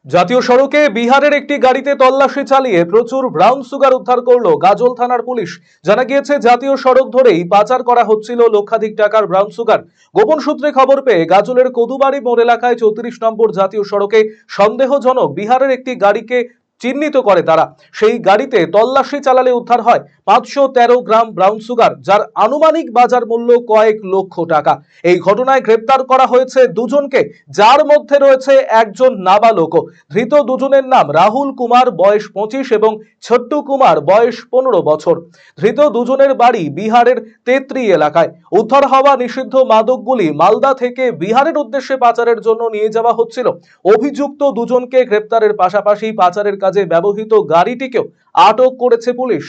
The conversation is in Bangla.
জাতীয় সড়কে বিহারের একটি গাড়িতে তল্লাশি চালিয়ে প্রচুর ব্রাউন সুগার উদ্ধার করলো গাজল থানার পুলিশ। জানা গিয়েছে জাতীয় সড়ক ধরেই পাচার করা হচ্ছিল লক্ষাধিক টাকার ব্রাউন সুগার। গোপন সূত্রে খবর পেয়ে গাজলের কদুবাড়ি মোড় এলাকায় 34 নম্বর জাতীয় সড়কে সন্দেহজনক বিহারের একটি গাড়িকে চিহ্নিত করে তারা। সেই গাড়িতে তল্লাশি চালালে উদ্ধার হয় 513 গ্রাম ব্রাউন সুগার, যার আনুমানিক বাজার মূল্য কয়েক লক্ষ টাকা। এই ঘটনায় গ্রেপ্তার করা হয়েছে দুজনকে, যার মধ্যে রয়েছে একজন নাবালক। ধৃত দুজনের নাম রাহুল কুমার বয়স 25 এবং ছোট্টু কুমার বয়স 15 বছর। ধৃত দুজনের বাড়ি বিহারের তেত্রি এলাকায়। উদ্ধার হওয়া নিষিদ্ধ মাদকগুলি মালদা থেকে বিহারের উদ্দেশ্যে পাচারের জন্য নিয়ে যাওয়া হচ্ছিল। অভিযুক্ত দুজনকে গ্রেপ্তারের পাশাপাশি পাচারের কাজে ব্যবহৃত গাড়িটিকেও আটক করেছে পুলিশ।